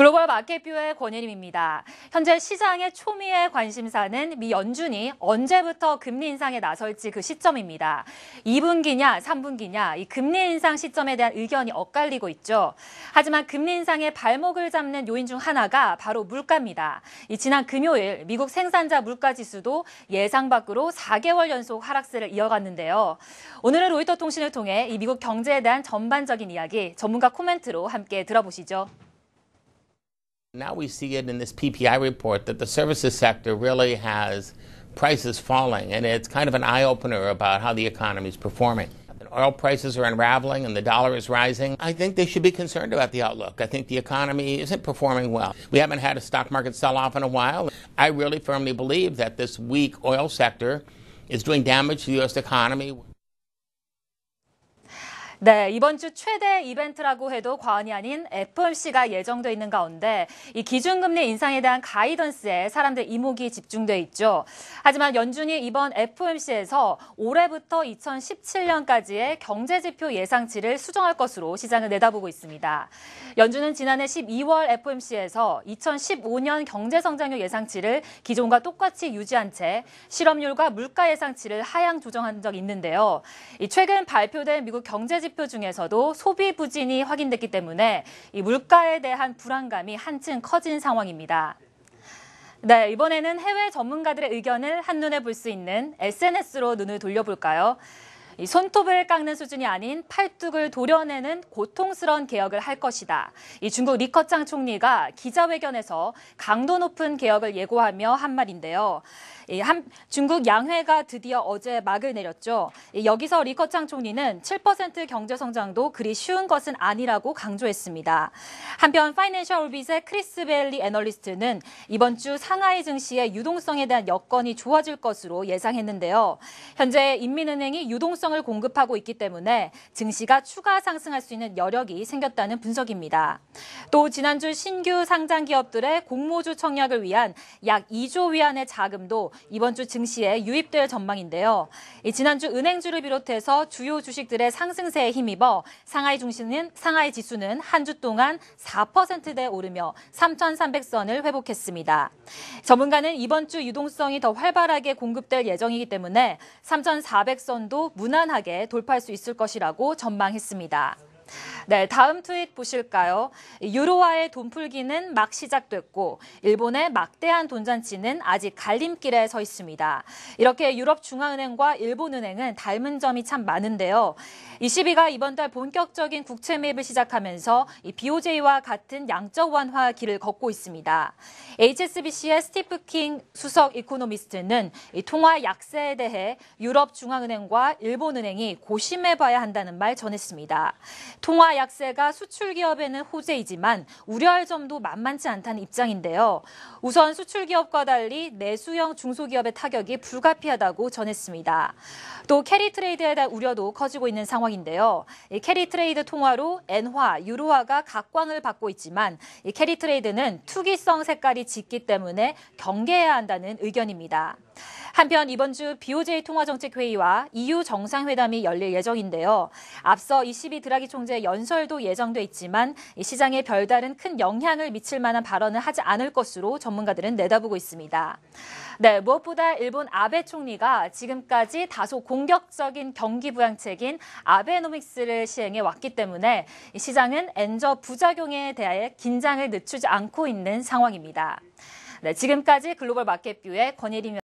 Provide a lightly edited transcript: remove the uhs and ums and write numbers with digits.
글로벌 마켓뷰의 권예림입니다. 현재 시장의 초미의 관심사는 미 연준이 언제부터 금리 인상에 나설지 그 시점입니다. 2분기냐 3분기냐 이 금리 인상 시점에 대한 의견이 엇갈리고 있죠. 하지만 금리 인상의 발목을 잡는 요인 중 하나가 바로 물가입니다. 지난 금요일 미국 생산자 물가지수도 예상 밖으로 4개월 연속 하락세를 이어갔는데요. 오늘은 로이터 통신을 통해 이 미국 경제에 대한 전반적인 이야기, 전문가 코멘트로 함께 들어보시죠. Now we see it in this PPI report that the services sector really has prices falling, and it's kind of an eye-opener about how the economy is performing. Oil prices are unraveling and the dollar is rising. I think they should be concerned about the outlook. I think the economy isn't performing well. We haven't had a stock market sell-off in a while. I really firmly believe that this weak oil sector is doing damage to the U.S. economy. 네, 이번 주 최대 이벤트라고 해도 과언이 아닌 FOMC가 예정돼 있는 가운데 이 기준금리 인상에 대한 가이던스에 사람들 이목이 집중돼 있죠. 하지만 연준이 이번 FOMC에서 올해부터 2017년까지의 경제지표 예상치를 수정할 것으로 시장을 내다보고 있습니다. 연준은 지난해 12월 FOMC에서 2015년 경제성장률 예상치를 기존과 똑같이 유지한 채 실업률과 물가 예상치를 하향 조정한 적이 있는데요. 최근 발표된 미국 경제지표 중에서도 소비 부진이 확인됐기 때문에 이 물가에 대한 불안감이 한층 커진 상황입니다. 네, 이번에는 해외 전문가들의 의견을 한눈에 볼 수 있는 SNS로 눈을 돌려볼까요? 이 손톱을 깎는 수준이 아닌 팔뚝을 도려내는 고통스러운 개혁을 할 것이다. 이 중국 리커창 총리가 기자회견에서 강도 높은 개혁을 예고하며 한 말인데요. 중국 양회가 드디어 어제 막을 내렸죠. 여기서 리커창 총리는 7% 경제 성장도 그리 쉬운 것은 아니라고 강조했습니다. 한편 파이낸셜 오빗의 크리스 벨리 애널리스트는 이번 주 상하이 증시의 유동성에 대한 여건이 좋아질 것으로 예상했는데요. 현재 인민은행이 유동성을 공급하고 있기 때문에 증시가 추가 상승할 수 있는 여력이 생겼다는 분석입니다. 또 지난주 신규 상장 기업들의 공모주 청약을 위한 약 2조 위안의 자금도 이번 주 증시에 유입될 전망인데요. 지난주 은행주를 비롯해서 주요 주식들의 상승세에 힘입어 상하이 지수는 한 주 동안 4%대 오르며 3,300선을 회복했습니다. 전문가는 이번 주 유동성이 더 활발하게 공급될 예정이기 때문에 3,400선도 무난하게 돌파할 수 있을 것이라고 전망했습니다. 네, 다음 트윗 보실까요? 유로화의 돈풀기는 막 시작됐고 일본의 막대한 돈잔치는 아직 갈림길에 서 있습니다. 이렇게 유럽중앙은행과 일본은행은 닮은 점이 참 많은데요. ECB가 이번 달 본격적인 국채 매입을 시작하면서 BOJ와 같은 양적 완화 길을 걷고 있습니다. HSBC의 스티프 킹 수석 이코노미스트는 통화 약세에 대해 유럽중앙은행과 일본은행이 고심해봐야 한다는 말 전했습니다. 통화 약세가 수출 기업에는 호재이지만 우려할 점도 만만치 않다는 입장인데요. 우선 수출 기업과 달리 내수형 중소기업의 타격이 불가피하다고 전했습니다. 또 캐리 트레이드에 대한 우려도 커지고 있는 상황인데요. 캐리 트레이드 통화로 엔화, 유로화가 각광을 받고 있지만 캐리 트레이드는 투기성 색깔이 짙기 때문에 경계해야 한다는 의견입니다. 한편 이번 주 BOJ 통화정책회의와 EU 정상회담이 열릴 예정인데요. 앞서 ECB 드라기 총재의 연설도 예정돼 있지만 시장에 별다른 큰 영향을 미칠 만한 발언을 하지 않을 것으로 전문가들은 내다보고 있습니다. 네, 무엇보다 일본 아베 총리가 지금까지 다소 공격적인 경기 부양책인 아베노믹스를 시행해 왔기 때문에 시장은 엔저 부작용에 대해 긴장을 늦추지 않고 있는 상황입니다. 네, 지금까지 글로벌 마켓뷰의 권예림이었습니다.